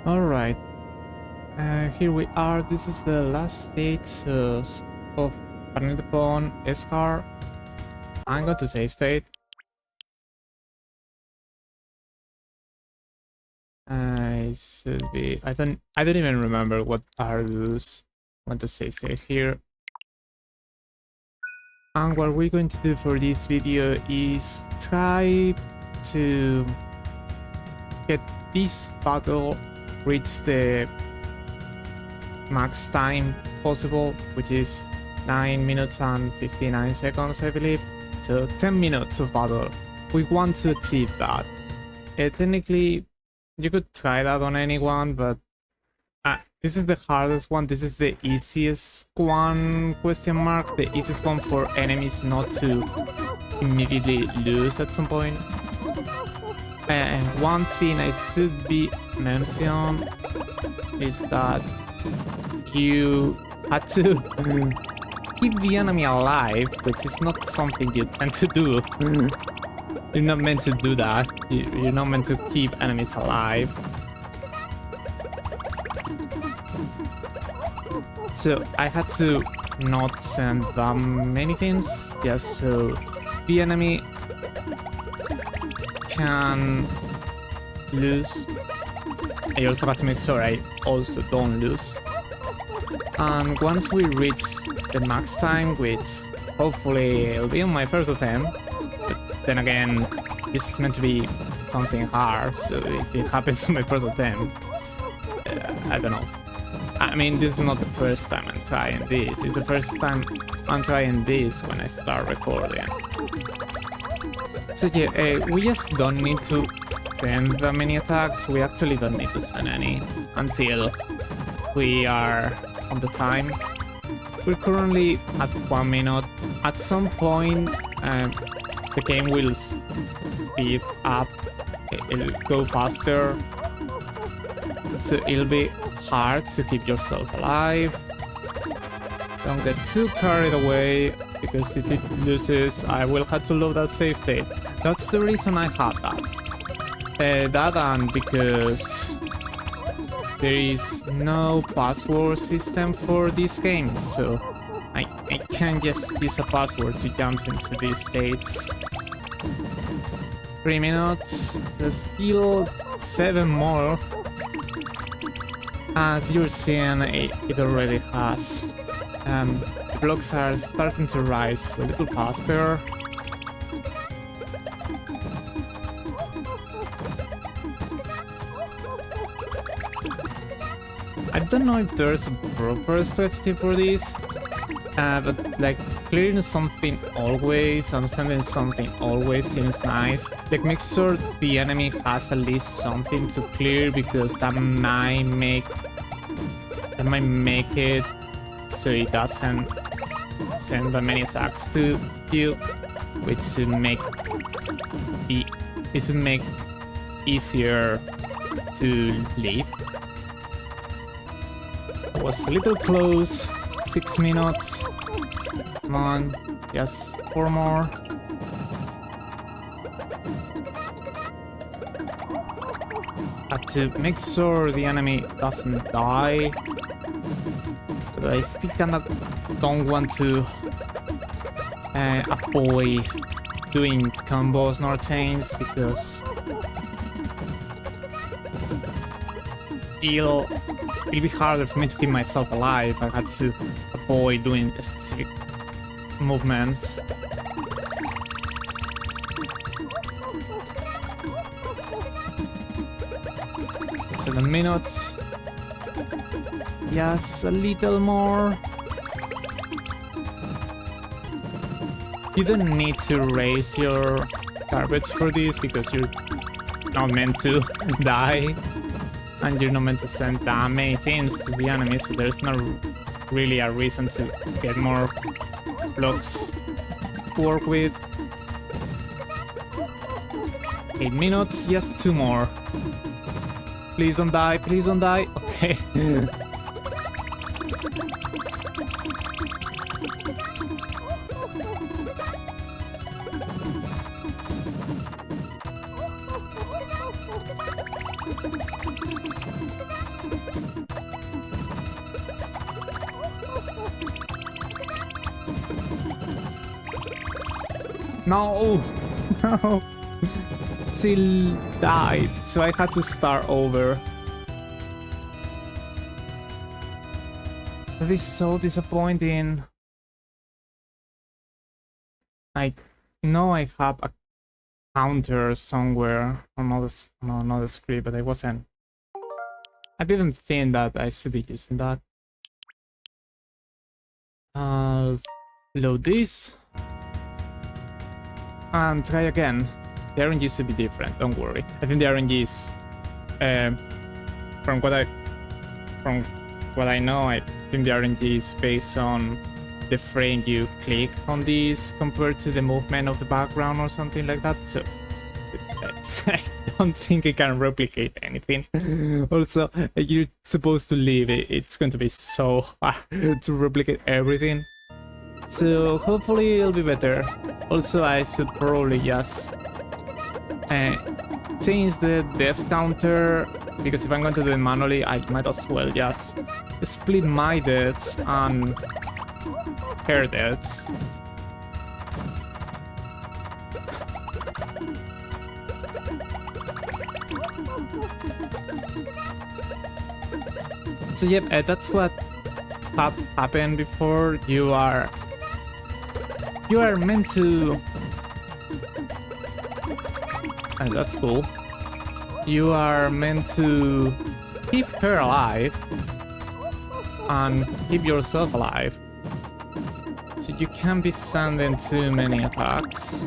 Alright, here we are. This is the last stage of Planet upon Escar. I'm going to save state. It should be. I don't even remember what are those. I want to save state here. And what we're going to do for this video is try to get this battle reach the max time possible, which is 9 minutes and 59 seconds, I believe. So 10 minutes of battle. We want to achieve that. Technically, you could try that on anyone, but this is the hardest one. This is the easiest one, question mark. The easiest one for enemies not to immediately lose at some point. And one thing I should be mentioned is that you had to keep the enemy alive, which is not something you tend to do. You're not meant to do that. You're not meant to keep enemies alive. So I had to not send that many things, just so the enemy can lose. I also had to make sure I also don't lose. And once we reach the max time, which hopefully it'll be on my first attempt, but then again, this is meant to be something hard, so if it happens on my first attempt, I don't know. I mean, this is not the first time I'm trying this. It's the first time I'm trying this when I start recording. So yeah, we just don't need to send that many attacks. We actually don't need to send any until we are on the time. We're currently at 1 minute. At some point, the game will speed up. It'll go faster. So it'll be hard to keep yourself alive. Don't get too carried away, because if it loses, I will have to load that save state. That's the reason I had that. That and because there is no password system for this game, so I can't just use a password to jump into these states. 3 minutes, there's still 7 more. As you're seeing, it already has. The blocks are starting to rise a little faster. I don't know if there's a proper strategy for this, but like clearing something always and sending something always seems nice. Like make sure the enemy has at least something to clear, because that might make it so it doesn't send that many attacks to you, which should make easier to leave. Was a little close. 6 minutes. Come on, just 4 more. Have to make sure the enemy doesn't die. But I still kinda don't want to avoid doing combos nor chains, because it'll be harder for me to keep myself alive. I had to avoid doing specific movements. It's 7 minutes. Yes, a little more. You don't need to raise your targets for this, because you're not meant to die. And you're not meant to send that many things to the enemy, so there's not really a reason to get more blocks to work with. 8 minutes, just 2 more. Please don't die, please don't die. Okay. No! No! Still died, so I had to start over. That is so disappointing. I know I have a counter somewhere on another script, but I didn't think that I should be using that. I'll load this and try again. The RNG should be different, don't worry. I think the RNG is from what I know, I think the RNG is based on the frame you click on these compared to the movement of the background or something like that. So I don't think it can replicate anything. Also, you're supposed to leave it. It's going to be so hard to replicate everything. So hopefully it'll be better. Also, I should probably just change the death counter, because if I'm going to do it manually, I might as well just split my deaths and her deaths. So yep, that's what happened before. You are meant to... that's cool. You are meant to keep her alive and keep yourself alive. So you can't be sending too many attacks.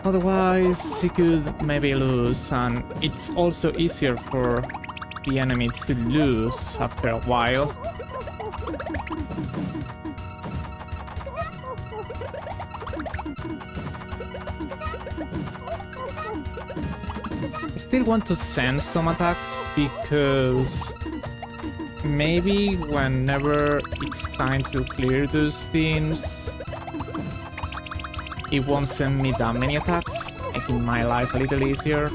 Otherwise, you could maybe lose, and it's also easier for the enemy to lose after a while. I still want to send some attacks, because maybe whenever it's time to clear those things, it won't send me that many attacks, making my life a little easier.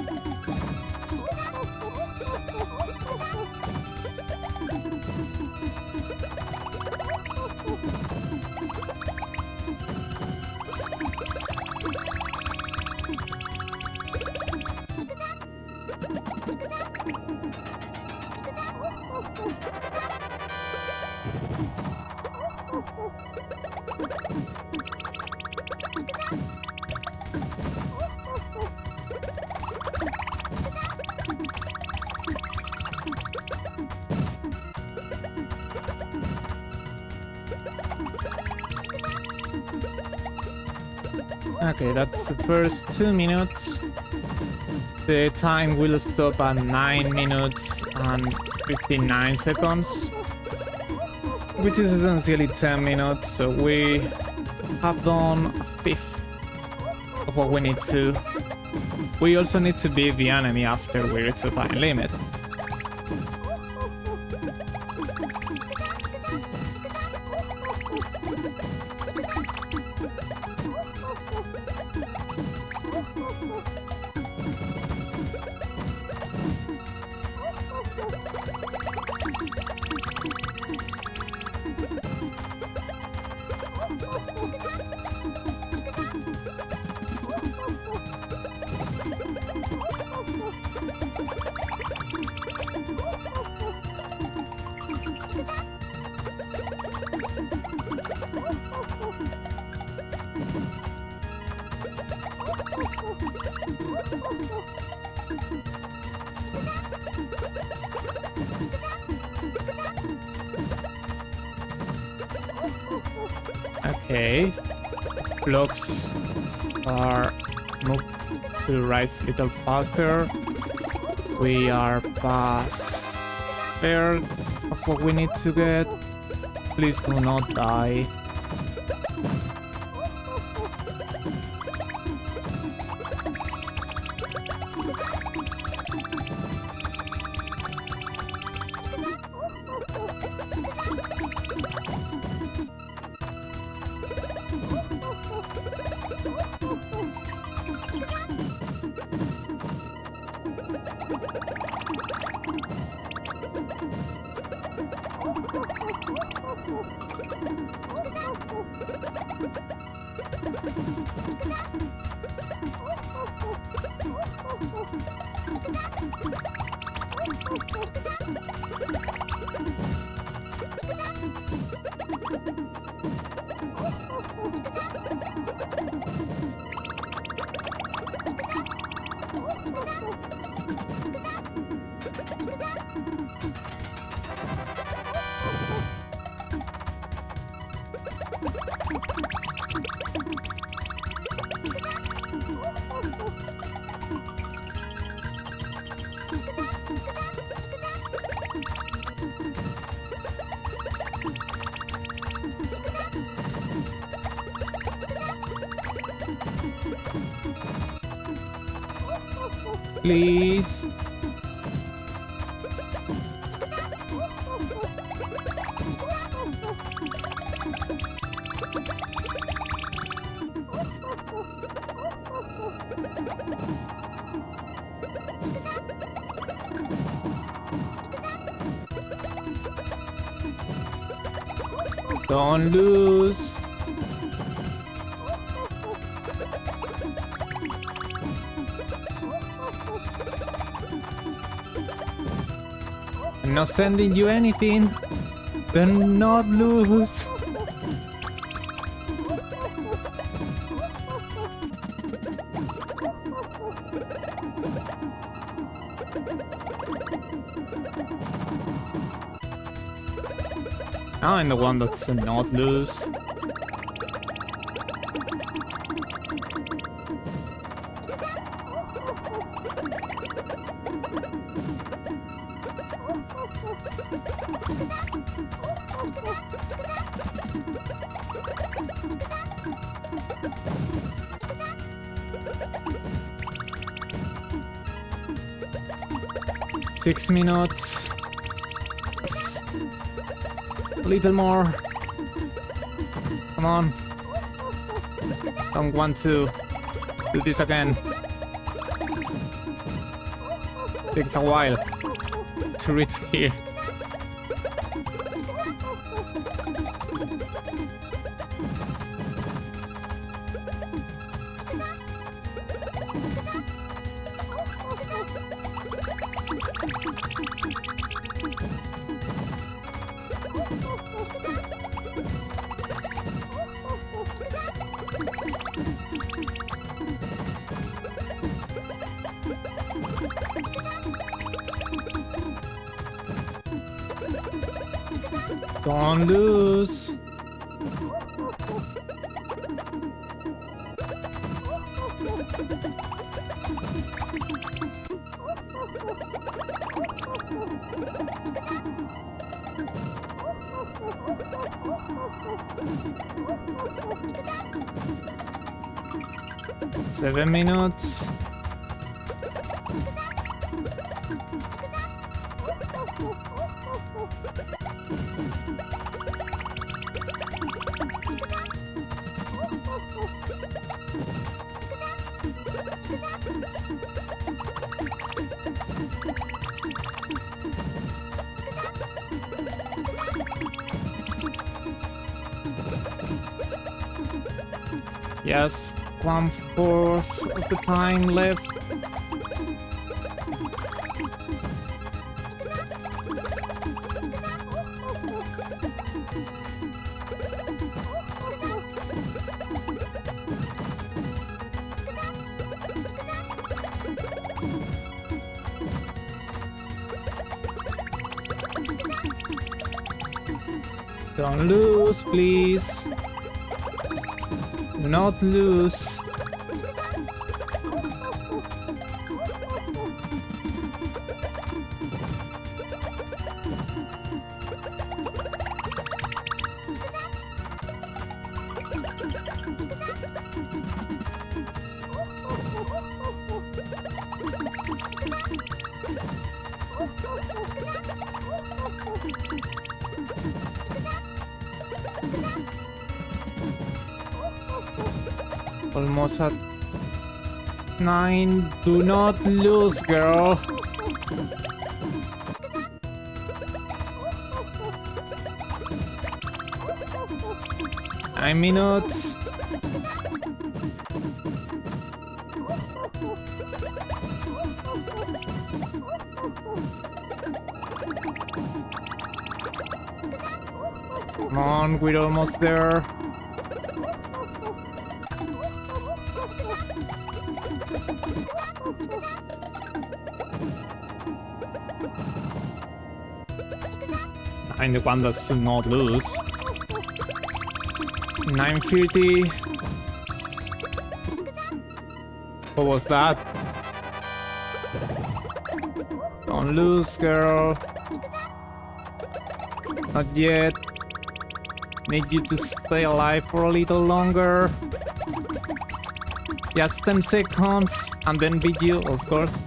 Okay, that's the first 2 minutes. The time will stop at 9 minutes and 59 seconds, which is essentially 10 minutes, so we have done a fifth of what we need to. We also need to beat the enemy after we reach the time limit. Okay, blocks are moved to the right a little faster. We are past third of what we need to get. Please do not die. Please. Don't lose. I'm not sending you anything. Do not lose. I'm the one that's not lose. Six minutes. Yes. A little more. Come on. Don't want to do this again. Takes a while to reach here. Don't lose. Seven minutes. Yes, 1/4 of the time left. Don't lose, please. Do not lose. Almost at 9. Do not lose, girl. Nine minutes. Come on, we're almost there. I'm the one that's to not lose. 950. What was that? Don't lose, girl. Not yet. Need you to stay alive for a little longer. Just 10 seconds and then beat you, of course.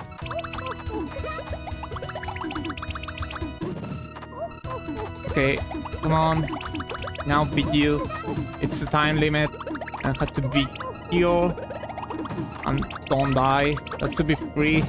Okay, come on. Now beat you. It's the time limit. I have to beat you. And don't die. That's to be free.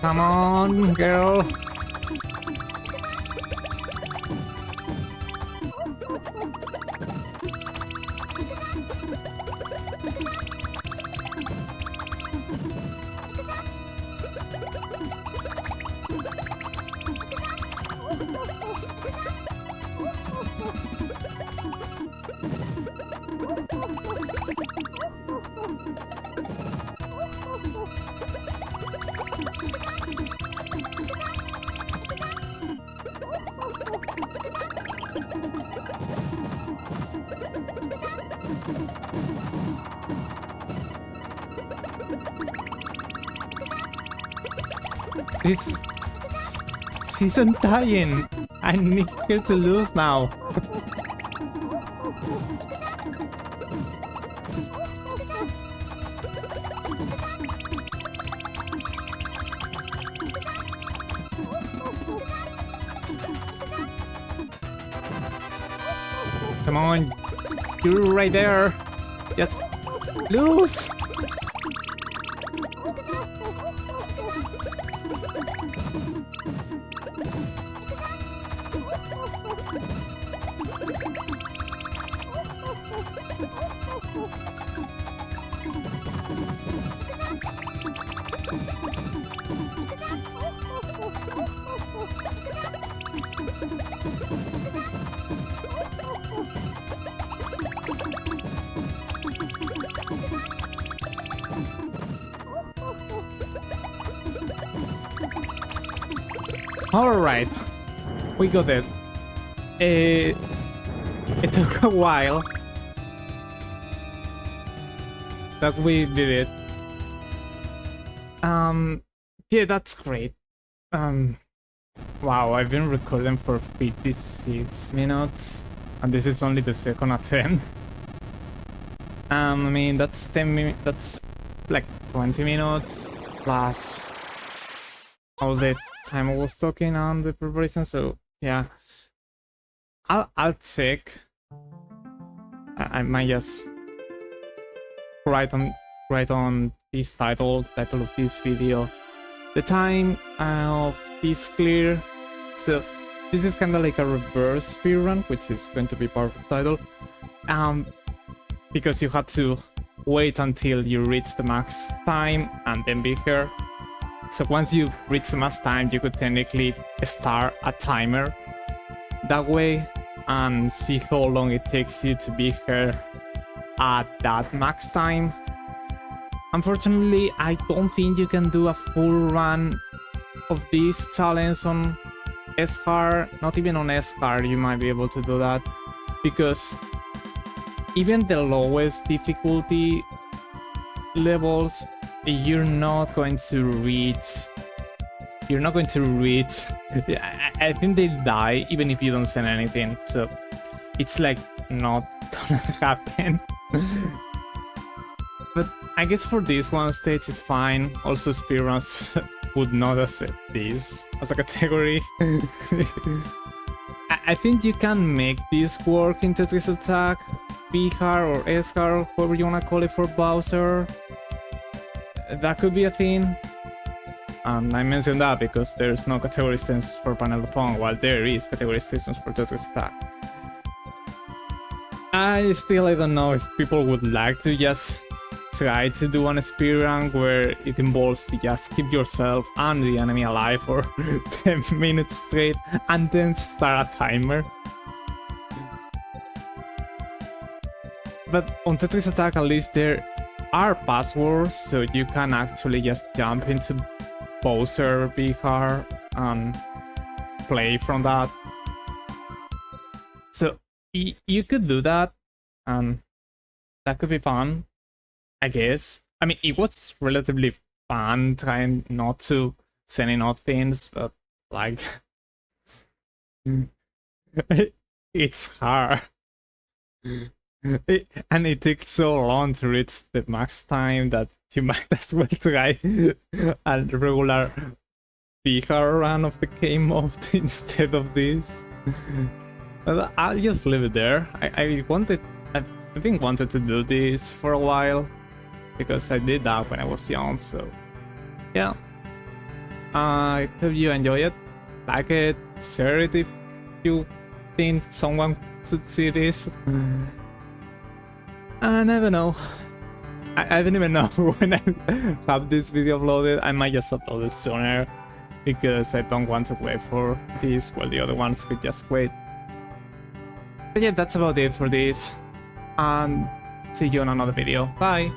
Come on, girl. This isn't dying. I need her to lose now. Come on, you're right there. Just lose. Alright, we got it. It took a while, but we did it. Yeah, that's great. Wow, I've been recording for 56 minutes, and this is only the second attempt. I mean, that's 10 minutes, that's like 20 minutes, plus all the time I was talking on the preparation, so yeah. I'll check. I might just write on this title of this video, the time of this clear. So this is kind of like a reverse speedrun, which is going to be part of the title. Because you had to wait until you reach the max time and then be here. So once you reach the max time, you could technically start a timer that way and see how long it takes you to be here at that max time. Unfortunately, I don't think you can do a full run of this challenge on S-hard. Not even on S-hard you might be able to do that, because even the lowest difficulty levels, you're not going to reach. I think they die even if you don't send anything, so it's like not gonna happen. But I guess for this one stage is fine. Also, speedruns would not accept this as a category. I think you can make this work in Tetris Attack, B-hard or S-hard, whatever you wanna call it for Bowser. That could be a thing. And I mentioned that because there's no category extensions for Panel Pong, while there is category extensions for Tetris Attack. I don't know if people would like to just try to do an speedrun where it involves to just keep yourself and the enemy alive for 10 minutes straight and then start a timer. But on Tetris Attack at least there are passwords, so you can actually just jump into Bowser B-hard and play from that. So you could do that, and that could be fun, I guess. I mean, it was relatively fun trying not to sending out things, but like it's hard. And it takes so long to reach the max time that you might as well try a regular B-hard run of the game mode instead of this. But I'll just leave it there. I've been wanted to do this for a while because I did that when I was young, so yeah. I hope you enjoy it, like it, share it if you think someone should see this. And I don't know. I don't even know when I have this video uploaded. I might just upload it sooner because I don't want to wait for this while the other ones could just wait. But yeah, that's about it for this. And see you on another video. Bye!